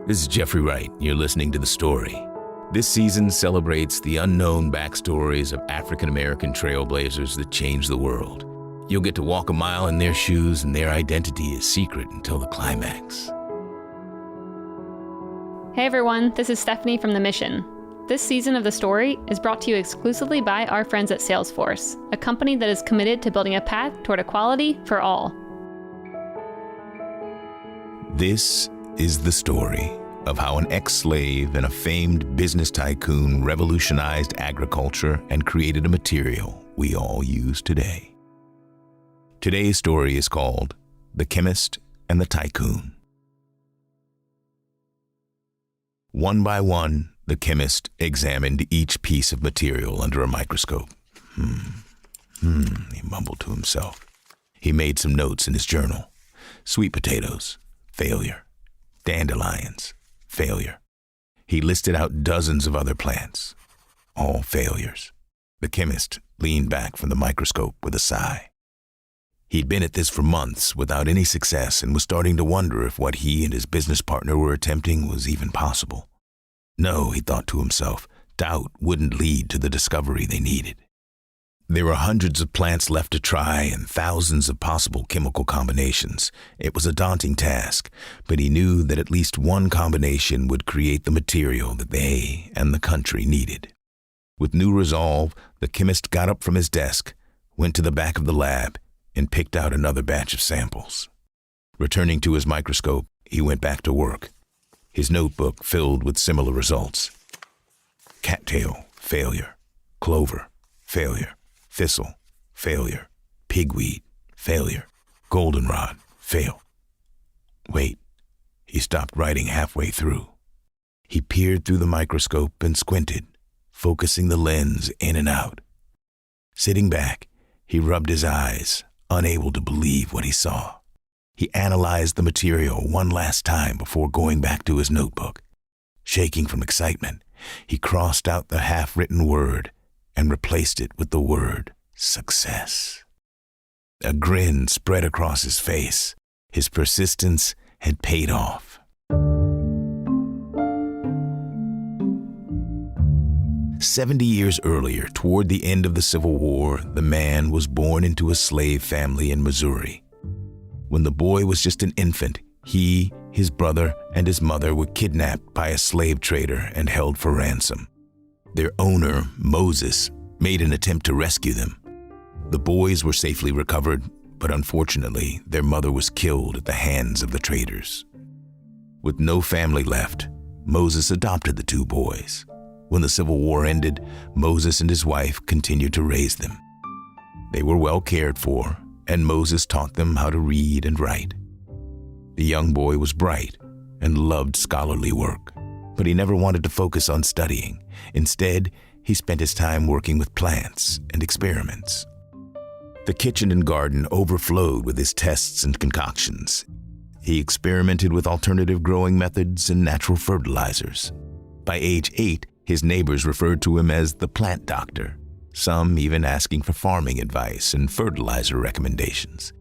This is Jeffrey Wright. You're listening to The Story. This season celebrates the unknown backstories of African-American trailblazers that changed the world. You'll get to walk a mile in their shoes, and their identity is secret until the climax. Hey everyone, this is Stephanie from The Mission. This season of The Story is brought to you exclusively by our friends at Salesforce, a company that is committed to building a path toward equality for all. This is the story of how an ex-slave and a famed business tycoon revolutionized agriculture and created a material we all use today. Today's story is called The Chemist and the Tycoon. One by one, the chemist examined each piece of material under a microscope. He mumbled to himself. He made some notes in his journal. Sweet potatoes, failure. Dandelions, failure. He listed out dozens of other plants, all failures. The chemist leaned back from the microscope with a sigh. He'd been at this for months without any success and was starting to wonder if what he and his business partner were attempting was even possible. No, he thought to himself, doubt wouldn't lead to the discovery they needed. There were hundreds of plants left to try and thousands of possible chemical combinations. It was a daunting task, but he knew that at least one combination would create the material that they and the country needed. With new resolve, the chemist got up from his desk, went to the back of the lab, and picked out another batch of samples. Returning to his microscope, he went back to work, his notebook filled with similar results. Cattail, failure. Clover, failure. Thistle, failure. Pigweed, failure. Goldenrod, fail. Wait, he stopped writing halfway through. He peered through the microscope and squinted, focusing the lens in and out. Sitting back, he rubbed his eyes, unable to believe what he saw. He analyzed the material one last time before going back to his notebook. Shaking from excitement, he crossed out the half-written word and replaced it with the word success. A grin spread across his face. His persistence had paid off. 70 years earlier, toward the end of the Civil War, the man was born into a slave family in Missouri. When the boy was just an infant, he, his brother, and his mother were kidnapped by a slave trader and held for ransom. Their owner, Moses, made an attempt to rescue them. The boys were safely recovered, but unfortunately, their mother was killed at the hands of the traders. With no family left, Moses adopted the two boys. When the Civil War ended, Moses and his wife continued to raise them. They were well cared for, and Moses taught them how to read and write. The young boy was bright and loved scholarly work, but he never wanted to focus on studying. Instead, he spent his time working with plants and experiments. The kitchen and garden overflowed with his tests and concoctions. He experimented with alternative growing methods and natural fertilizers. By age 8, his neighbors referred to him as the plant doctor, some even asking for farming advice and fertilizer recommendations.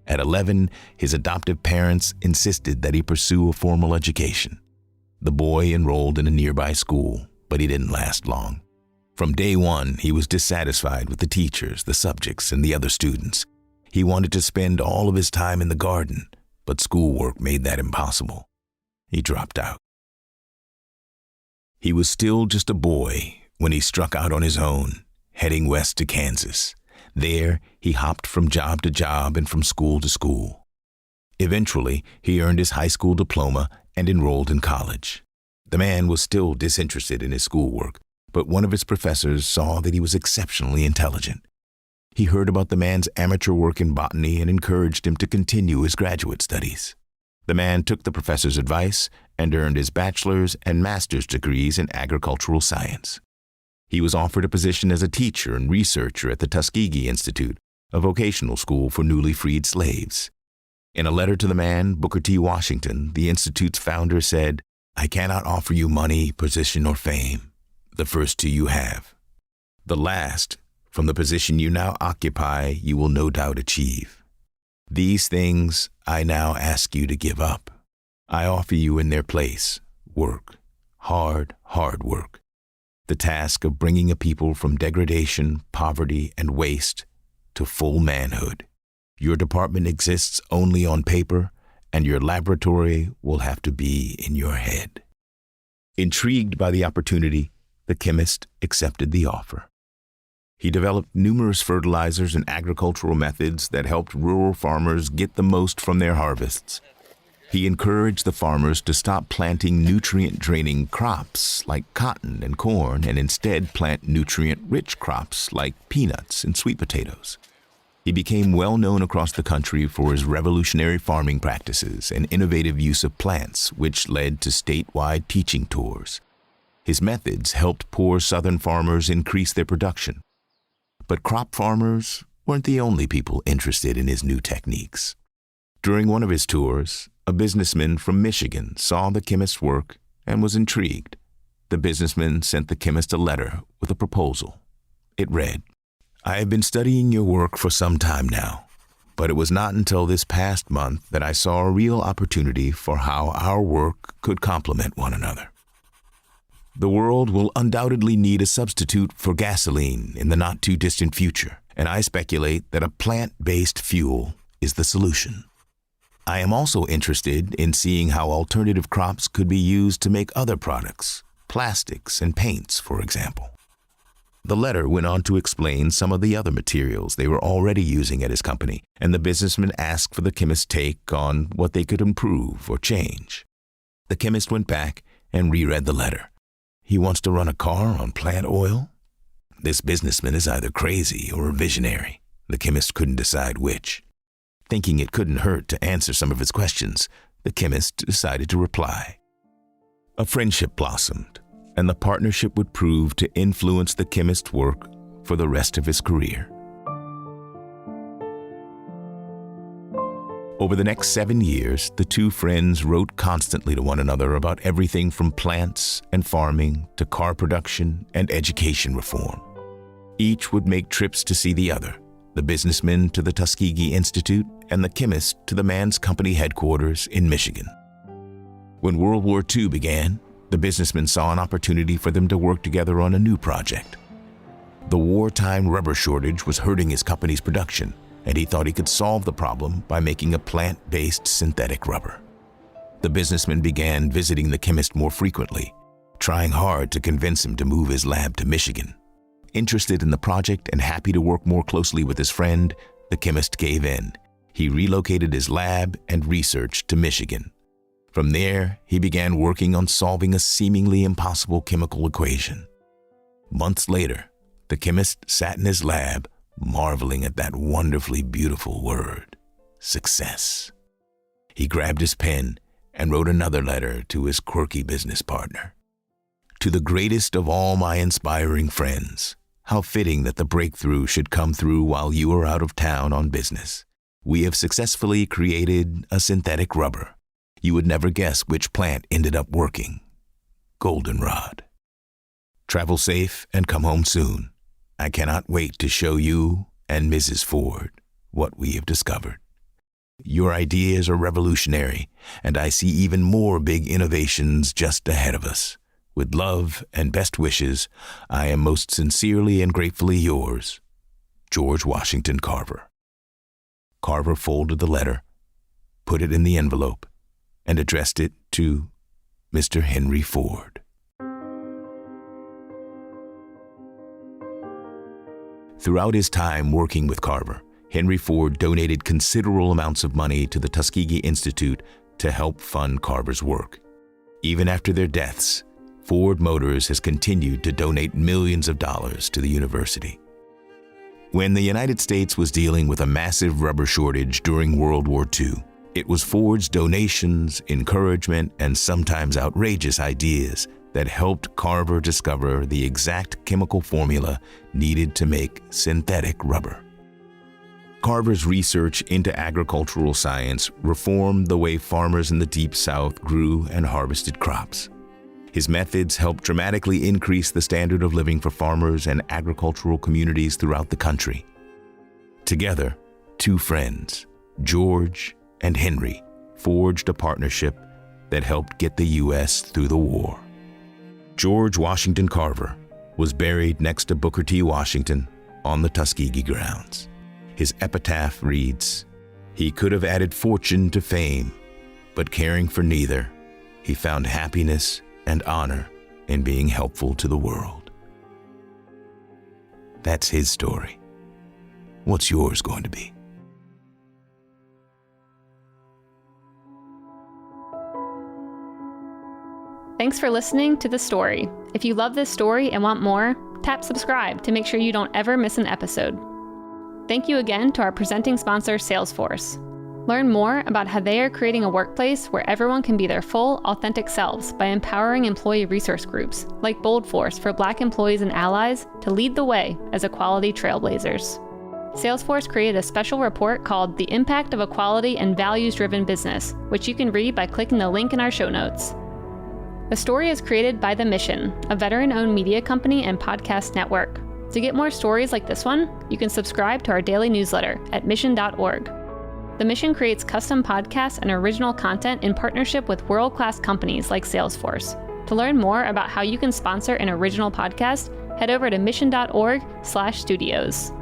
At 11, his adoptive parents insisted that he pursue a formal education. The boy enrolled in a nearby school, but he didn't last long. From day one, he was dissatisfied with the teachers, the subjects, and the other students. He wanted to spend all of his time in the garden, but schoolwork made that impossible. He dropped out. He was still just a boy when he struck out on his own, heading west to Kansas. There, he hopped from job to job and from school to school. Eventually, he earned his high school diploma and enrolled in college. The man was still disinterested in his schoolwork, but one of his professors saw that he was exceptionally intelligent. He heard about the man's amateur work in botany and encouraged him to continue his graduate studies. The man took the professor's advice and earned his bachelor's and master's degrees in agricultural science. He was offered a position as a teacher and researcher at the Tuskegee Institute, a vocational school for newly freed slaves. In a letter to the man, Booker T. Washington, the institute's founder, said, "I cannot offer you money, position, or fame. The first two you have. The last, from the position you now occupy, you will no doubt achieve. These things I now ask you to give up. I offer you in their place work, hard work. The task of bringing a people from degradation, poverty, and waste to full manhood. Your department exists only on paper, and your laboratory will have to be in your head. Intrigued by the opportunity, the chemist accepted the offer. He developed numerous fertilizers and agricultural methods that helped rural farmers get the most from their harvests. He encouraged the farmers to stop planting nutrient-draining crops like cotton and corn and instead plant nutrient-rich crops like peanuts and sweet potatoes. He became well known across the country for his revolutionary farming practices and innovative use of plants, which led to statewide teaching tours. His methods helped poor Southern farmers increase their production. But crop farmers weren't the only people interested in his new techniques. During one of his tours, a businessman from Michigan saw the chemist's work and was intrigued. The businessman sent the chemist a letter with a proposal. It read, "I have been studying your work for some time now, but it was not until this past month that I saw a real opportunity for how our work could complement one another. The world will undoubtedly need a substitute for gasoline in the not-too-distant future, and I speculate that a plant-based fuel is the solution. I am also interested in seeing how alternative crops could be used to make other products, plastics and paints, for example." The letter went on to explain some of the other materials they were already using at his company, and the businessman asked for the chemist's take on what they could improve or change. The chemist went back and reread the letter. He wants to run a car on plant oil? This businessman is either crazy or a visionary. The chemist couldn't decide which. Thinking it couldn't hurt to answer some of his questions, the chemist decided to reply. A friendship blossomed, and the partnership would prove to influence the chemist's work for the rest of his career. Over the next 7 years, the two friends wrote constantly to one another about everything from plants and farming to car production and education reform. Each would make trips to see the other, the businessman to the Tuskegee Institute and the chemist to the man's company headquarters in Michigan. When World War II began, the businessman saw an opportunity for them to work together on a new project. The wartime rubber shortage was hurting his company's production, and he thought he could solve the problem by making a plant-based synthetic rubber. The businessman began visiting the chemist more frequently, trying hard to convince him to move his lab to Michigan. Interested in the project and happy to work more closely with his friend, the chemist gave in. He relocated his lab and research to Michigan. From there, he began working on solving a seemingly impossible chemical equation. Months later, the chemist sat in his lab, marveling at that wonderfully beautiful word, success. He grabbed his pen and wrote another letter to his quirky business partner. "To the greatest of all my inspiring friends, how fitting that the breakthrough should come through while you are out of town on business. We have successfully created a synthetic rubber. You would never guess which plant ended up working. Goldenrod. Travel safe and come home soon. I cannot wait to show you and Mrs. Ford what we have discovered. Your ideas are revolutionary, and I see even more big innovations just ahead of us. With love and best wishes, I am most sincerely and gratefully yours, George Washington Carver." Carver folded the letter, put it in the envelope, and addressed it to Mr. Henry Ford. Throughout his time working with Carver, Henry Ford donated considerable amounts of money to the Tuskegee Institute to help fund Carver's work. Even after their deaths, Ford Motors has continued to donate millions of dollars to the university. When the United States was dealing with a massive rubber shortage during World War II, it was Ford's donations, encouragement, and sometimes outrageous ideas that helped Carver discover the exact chemical formula needed to make synthetic rubber. Carver's research into agricultural science reformed the way farmers in the Deep South grew and harvested crops. His methods helped dramatically increase the standard of living for farmers and agricultural communities throughout the country. Together, two friends, George and Henry, forged a partnership that helped get the U.S. through the war. George Washington Carver was buried next to Booker T. Washington on the Tuskegee grounds. His epitaph reads, "He could have added fortune to fame, but caring for neither, he found happiness and honor in being helpful to the world." That's his story. What's yours going to be? Thanks for listening to The Story. If you love this story and want more, tap subscribe to make sure you don't ever miss an episode. Thank you again to our presenting sponsor, Salesforce. Learn more about how they are creating a workplace where everyone can be their full, authentic selves by empowering employee resource groups like BOLDforce for Black employees and allies to lead the way as equality trailblazers. Salesforce created a special report called The Impact of Equality and Values-Driven Business, which you can read by clicking the link in our show notes. The Story is created by The Mission, a veteran-owned media company and podcast network. To get more stories like this one, you can subscribe to our daily newsletter at mission.org. The Mission creates custom podcasts and original content in partnership with world-class companies like Salesforce. To learn more about how you can sponsor an original podcast, head over to mission.org/studios.